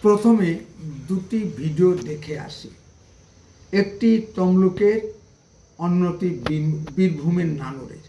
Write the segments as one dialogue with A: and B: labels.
A: প্রথমে দুটি ভিডিও দেখে আসি। একটি তমলুকের, অন্যটি বীরভূমের নানুরের।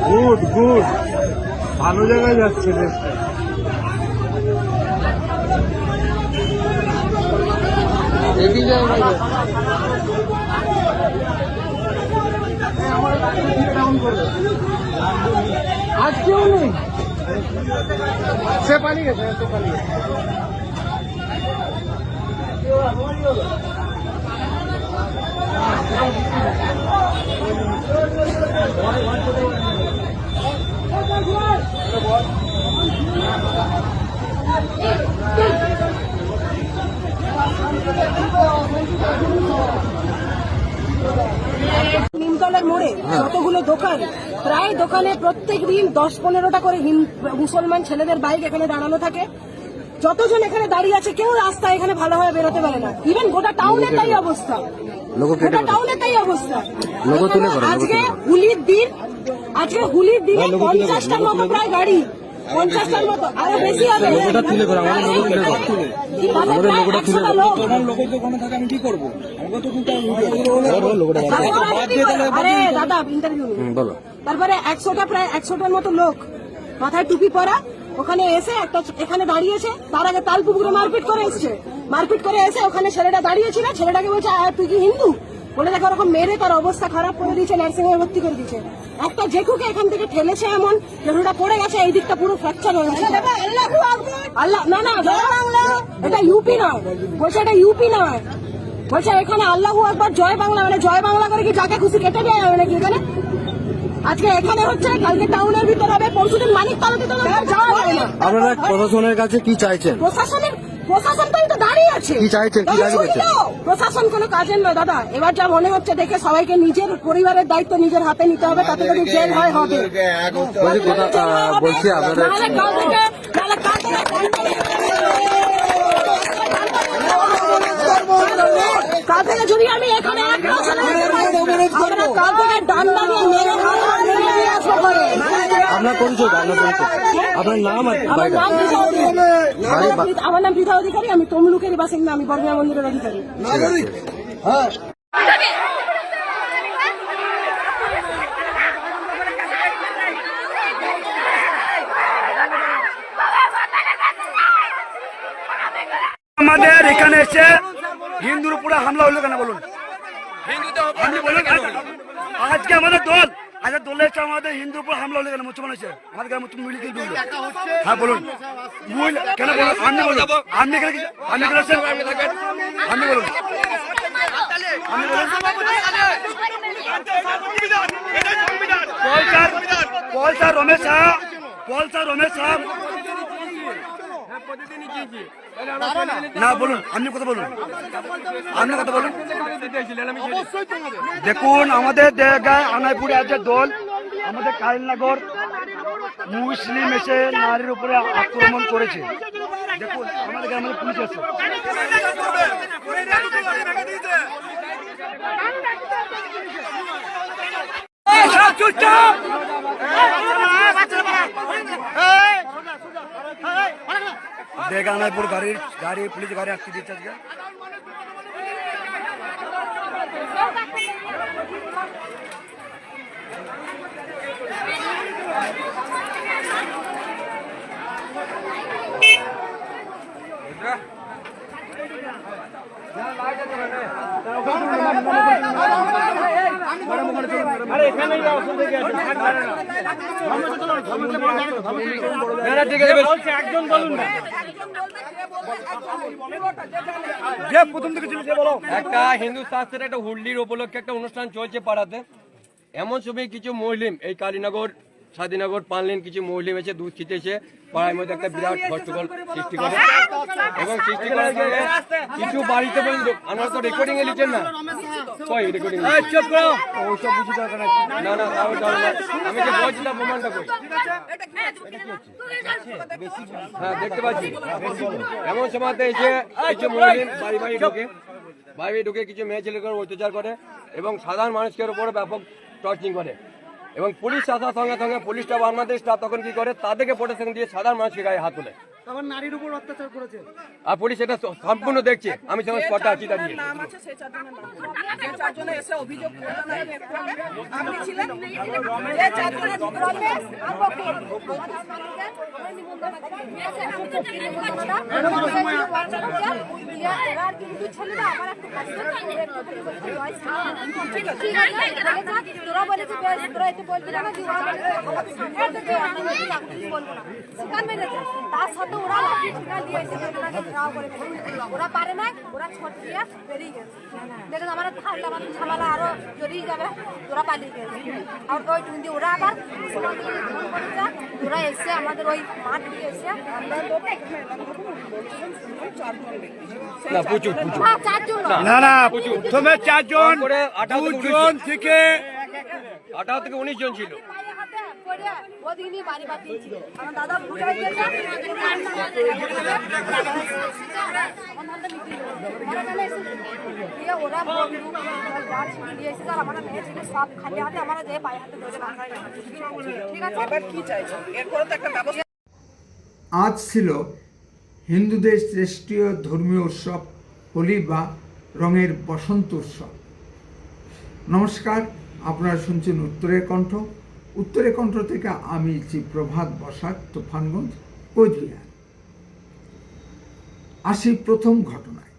B: গুড গুড, ভালো জায়গায় যাচ্ছে দেশটা।
C: আজকেও নেই, সে পালিয়ে গেছে, সে পালিয়ে গেছে। নিমতলের মোড়ে যতগুলো দোকান, প্রায় দোকানে প্রত্যেক দিন 10-15টা করে মুসলমান ছেলেদের বাইক এখানে দাঁড়ানো থাকে। যতজন এখানে দাঁড়িয়ে আছে কেউ রাস্তায় এখানে ভালোভাবে বেরোতে পারে না। ইভেন গোটা টাউনে তাই অবস্থা, গোটা টাউনে তাই অবস্থা। আজকে হোলির দিনে 50টার মতো প্রায় গাড়ি, 50টার মতো, আরো বেশি হবে। আরে দাদা ইন্টারভিউ, তারপরে 100টার মতো লোক মাথায় টুপি পরা ওখানে এসে এখানে দাঁড়িয়েছে। তার আগে তালপুকুরে মারপিট করে এসে ওখানে ছেলেটা দাঁড়িয়েছিল, ছেলেটাকে বলছে তুই কি হিন্দু বলে দেখো, ওরকম মেরে তার অবস্থা খারাপ করে দিয়েছে, নার্সিং হোমে ভর্তি করে দিয়েছে। একটা জেঠুকে এখান থেকে ঠেলেছে এমন জেঠুটা পড়ে গেছে, এই দিকটা পুরো ফ্র্যাকচার হয়ে গেছে। আল্লাহ না না, এটা ইউপি নয়, বলছে এটা ইউপি নয়, বলছে এখানে আল্লাহু আকবার জয় বাংলা, মানে জয় বাংলা করে কি যাকে খুশি কেটে দেওয়া যাবে নাকি এখানে? আজকে এখানে হচ্ছে, কালকে টাউনের ভিতর হবে, পরশুদিন মানিকতলাতে যাওয়া যাবে না।
B: আপনারা প্রশাসনের কাছে কি চাইছেন?
C: প্রশাসন তো দাঁড়িয়ে আছে,
B: কি চাইছেন? কি দাবি করছেন?
C: প্রশাসন কোনো কাজের নয় দাদা। এবার যা মনে হচ্ছে দেখে সবাইকে নিজের পরিবারের দায়িত্ব নিজের হাতে নিতে হবে, তাতে যদি জেল হয় হবে।
B: বলছি আপনাদের
C: কাল থেকে যদি আমি এখানে কাল থেকে ডান্ডা দিয়ে মেরে
B: আপনার পরিচয়, আপনার নাম?
C: আমার নাম পৃথা অধিকারী, আমি তমলুকের বাসিন্দা, আমি বর্গা মন্দিরের অধিকারী।
D: আমাদের এখানে এসে হিন্দুর উপরে হামলা হলো কেন বলুন? আজকে আমাদের দল, আচ্ছা দলে এসে আমাদের হিন্দুর উপর হামলা হলো কেন? মুসলমান এসে আমাদের গ্রামে তুমি মিলি কিন্তু, হ্যাঁ বলুন কেন বলুন? আপনি বলুন, আপনি আপনি আপনি বলুন, পলসার রমেশ সাহা না বলুন, আপনি কথা বলুন, দেখুন আমাদের জায়গায় আনাইপুরে আছে দল, আমাদের কালিনগর মুসলিম এসে নারীর উপরে আক্রমণ করেছে। দেখুন আমাদের গ্রামের পুলিশ আছে, দেখা নাই পুরো গাড়ি পুলিশ গাড়ি আটকে দিচ্ছে আজকে। যে প্রথম থেকে ছিল সে বলো।
E: একটা হিন্দু শাস্ত্রের একটা হুল্লির উপলক্ষে একটা অনুষ্ঠান চলছে পাড়াতে। এমন সময় কিছু মহিলিম এই কালীনগর স্বাধীনগর পানলেন কিছু মহিলিম এসে দুধ ছিটেছে পাড়ার মধ্যে একটা বিরাট হট্টগোল সৃষ্টি করে এবং সৃষ্টি করার পরে কিছু বাড়িতে বলেন আমরা তো রেকর্ডিং এ লিখেন না কই রেকর্ডিং ওইসব বুঝি দরকার নাই। না না আমি যে বলছিলাম প্রমাণটা কই হ্যাঁ দেখতে পাচ্ছি। এমন সময়তে এসে কিছু মহিলিম বাড়ি ঢুকে কিছু মেয়ে ছেলেকে অত্যাচার করে এবং সাধারণ মানুষের উপরে ব্যাপক টর্চিং করে এবং পুলিশ আসার সঙ্গে সঙ্গে পুলিশটা আমাদের স্টাফ তখন কি করে তাদেরকে প্রোটেকশন দিয়ে সাধারণ মানুষকে গায়ে হাত তোলে।
F: তখন নারীর উপর অত্যাচার করেছে
E: আর পুলিশ এটা সম্পূর্ণ দেখছে। আমি যখন স্পটে আছি দাঁড়িয়ে
G: তার সাথে ওরা লাঠি ছিটা দিয়ে এসে ড্রাও করে ওরা পারে না, ওরা ছোট দিয়ে বেরিয়ে গেছে। দেখেন আমার ঠান্ডা মানে ঝামেলা আরো জড়িয়ে যাবে, ওরা পালিয়ে গেছে। আর ওই টুন্দি ওরা আবার ওরা এসে আমাদের ওই মাঠ দিয়ে এসে
E: না প্রচুর প্রচুর
G: হ্যাঁ 4 জন
D: না না প্রথমে 4 জন
E: করে
D: 2 জন থেকে
E: 18 থেকে 19 জন ছিল।
G: ওদিনই বাড়ি বাড়ি আমার দাদা বুঝাই গেছে ওরা দিয়ে এসে আমার মেয়ে ছিল সব খালি হাতে আমার দিয়ে পায়ে হাতে ধরে ঠিক আছে এবার কি চাইছো এরপরে তো একটা ব্যবস্থা।
A: আজ ছিল হিন্দুদের শ্রেষ্ঠীয় ধর্মীয় উৎসব হোলি বা রঙের বসন্ত উৎসব। নমস্কার, আপনারা শুনছেন উত্তরের কণ্ঠ। উত্তরের কণ্ঠ থেকে আমি প্রভাত বসাক, তুফানগঞ্জ, কোচবিহার। আসি প্রথম ঘটনায়।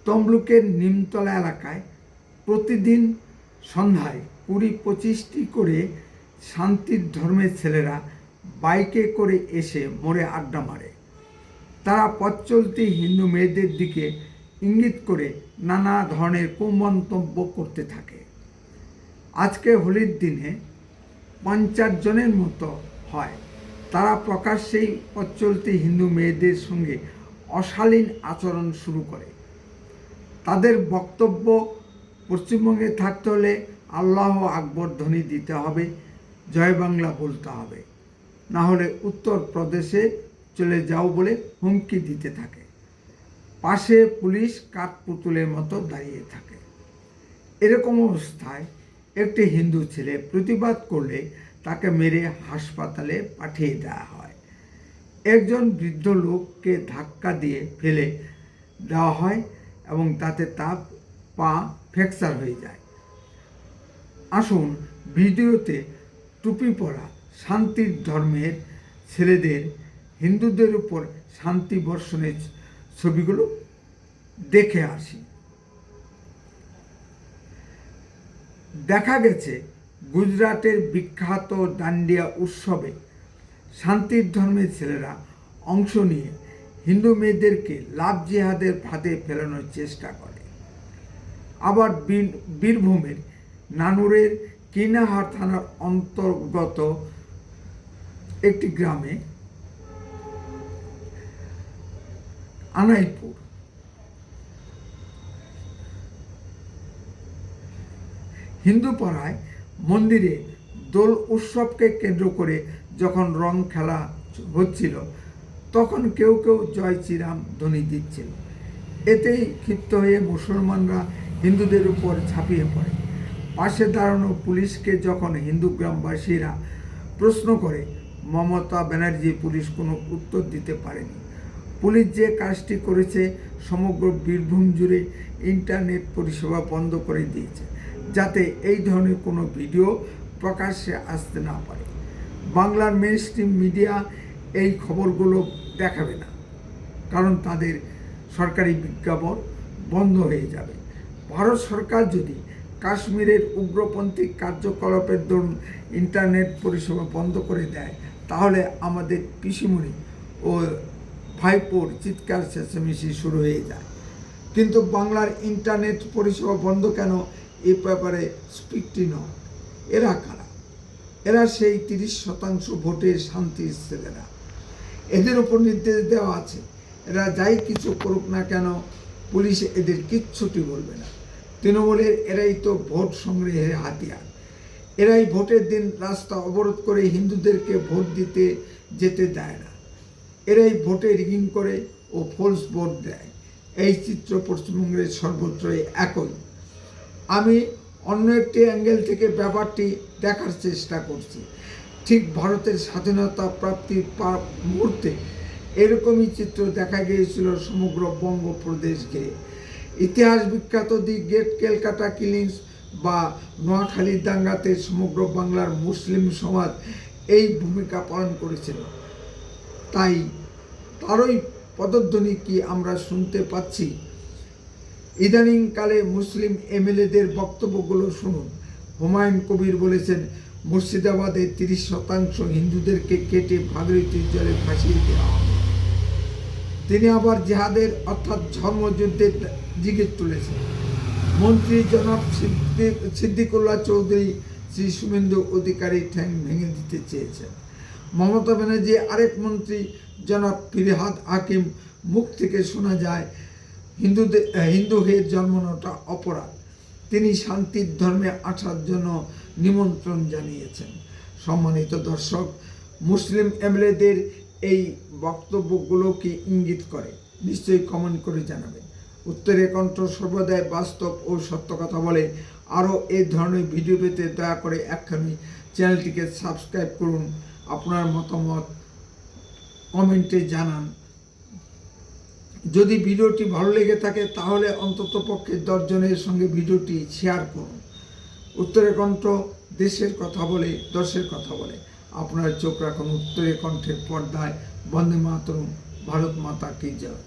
A: তমলুকের নিমতলা এলাকায় প্রতিদিন সন্ধ্যায় 20-25টি করে শান্তির ধর্মের ছেলেরা বাইকে করে এসে মোড়ে আড্ডা মারে। তারা পথ চলতি হিন্দু মেয়েদের দিকে ইঙ্গিত করে নানা ধরনের কুমন্তব্য করতে থাকে। আজকে হোলির দিনে 50 জনের মতো হয়। তারা প্রকাশ্যেই পথ চলতি হিন্দু মেয়েদের সঙ্গে অশালীন আচরণ শুরু করে। তাদের বক্তব্য, পশ্চিমবঙ্গে থাকতে হলে আল্লাহ আকবর ধ্বনি দিতে হবে, জয় বাংলা বলতে হবে, না হলে উত্তরপ্রদেশে চলে যাও বলে হুমকি দিতে থাকে। পাশে পুলিশ কাঠপুতুলের মতো দাঁড়িয়ে থাকে। এরকম অবস্থায় একটি হিন্দু ছেলে প্রতিবাদ করলে তাকে মেরে হাসপাতালে পাঠিয়ে দেওয়া হয়। একজন বৃদ্ধ লোককে ধাক্কা দিয়ে ফেলে দেওয়া হয় এবং তাতে তার পা ফ্র্যাকচার হয়ে যায়। আসুন ভিডিওতে টুপি পরা শান্তির ধর্মের ছেলেদের হিন্দুদের উপর শান্তি বর্ষণের ছবিগুলো দেখে আসি। দেখা গেছে গুজরাটের বিখ্যাত ডান্ডিয়া উৎসবে শান্তির ধর্মের ছেলেরা অংশ নিয়ে হিন্দু মেয়েদেরকে লাভ জিহাদের ফাঁদে ফেলানোর চেষ্টা করে। আবার বীরভূমের নানুরের কিনাহার থানার অন্তর্গত একটি গ্রামে আনাইপুর হিন্দু পাড়ায় মন্দিরে দোল উৎসবকে কেন্দ্র করে যখন রং খেলা হচ্ছিল তখন কেউ কেউ জয় শ্রীরাম ধ্বনি দিচ্ছিল। এতেই ক্ষিপ্ত হয়ে মুসলমানরা হিন্দুদের উপর ঝাঁপিয়ে পড়ে। পাশে দাঁড়ানো পুলিশকে যখন হিন্দু গ্রামবাসীরা প্রশ্ন করে, মমতা ব্যানার্জি পুলিশ কোনো উত্তর দিতে পারেনি। পুলিশ যে কাজটি করেছে সমগ্র বীরভূম জুড়ে ইন্টারনেট পরিষেবা বন্ধ করে দিয়েছে, যাতে এই ধরনের কোনো ভিডিও প্রকাশ্যে আসতে না পারে। বাংলার মেইনস্ট্রিম মিডিয়া এই খবরগুলো দেখাবে না, কারণ তাদের সরকারি বিজ্ঞাপন বন্ধ হয়ে যাবে। ভারত সরকার যদি কাশ্মীরের উগ্রপন্থী কার্যকলাপের দরুন ইন্টারনেট পরিষেবা বন্ধ করে দেয়, তাহলে আমাদের পিসিমণি ও ভাইপোর চিৎকার চেঁচামেচি শুরু হয়ে যায়। কিন্তু বাংলার ইন্টারনেট পরিষেবা বন্ধ কেন, এই ব্যাপারে স্পিকটি নয়। এরা কারা? এরা সেই 30% ভোটের শান্তির ছেলেরা। এদের উপর নির্দেশ দেওয়া আছে, এরা যাই কিছু করুক না কেন পুলিশ এদের কিচ্ছুটি বলবে না। তৃণমূলের এরাই তো ভোট সংগ্রহের হাতিয়ার। এরাই ভোটের দিন রাস্তা অবরোধ করে হিন্দুদেরকে ভোট দিতে যেতে দেয় না। এরাই ভোটে রিগিং করে ও ফলস ভোট দেয়। এই চিত্র পশ্চিমবঙ্গের সর্বত্রই একই। আমি অন্য একটি অ্যাঙ্গেল থেকে ব্যাপারটি দেখার চেষ্টা করছি। ঠিক ভারতের স্বাধীনতা প্রাপ্তির মুহূর্তে এরকমই চিত্র দেখা গিয়েছিল সমগ্র বঙ্গপ্রদেশ ঘিরে। ইতিহাস বিখ্যাত দি গ্রেট ক্যালকাটা কিলিংস বা নোয়াখালীর দাঙ্গাতে সমগ্র বাংলার মুসলিম সমাজ এই ভূমিকা পালন করেছিল। তাই তারই পদধ্বনি কি আমরা শুনতে পাচ্ছি? ইদানিংকালে মুসলিম এমএলএদের বক্তব্যগুলো শুনুন। হুমায়ুন কবির বলেছেন, মুর্শিদাবাদে 30% হিন্দুদেরকে কেটে ভাগীরথীর জলে ভাসিয়ে দেওয়া হবে। তিনি আবার জেহাদের অর্থাৎ ধর্মযুদ্ধের জিগির তুলেছেন। মন্ত্রী জনাব সিদ্দিকুল্লাহ চৌধুরী শ্রী শুভেন্দু অধিকারী ঠ্যাং ভেঙে দিতে চেয়েছেন। মমতা ব্যানার্জি আরেক মন্ত্রী জনাব ফিরহাদ হাকিম মুখ থেকে শোনা যায় হিন্দু হয়ে জন্মানোটা অপরাধ। তিনি শান্তির ধর্মে আসার জন্য নিমন্ত্রণ জানিয়েছেন। সম্মানিত দর্শক, মুসলিম এমএলএদের এই বক্তব্যগুলো কি ইঙ্গিত করে? নিশ্চয়ই কমেন্ট করে জানাবেন। উত্তরের কণ্ঠ সর্বদাই বাস্তব ও সত্য কথা বলে। আরও এই ধরনের ভিডিও পেতে দয়া করে এক্ষুনি চ্যানেলটিকে সাবস্ক্রাইব করুন। আপনার মতামত কমেন্টে জানান। যদি ভিডিওটি ভালো লেগে থাকে তাহলে অন্ততপক্ষে 10 জনের সঙ্গে ভিডিওটি শেয়ার করুন। উত্তরের কণ্ঠ দেশের কথা বলে, দশের কথা বলে। আপনার চোখ রাখুন উত্তরের কণ্ঠের পর্দায়। বন্দে মাতরম। ভারত মাতা কি জয়।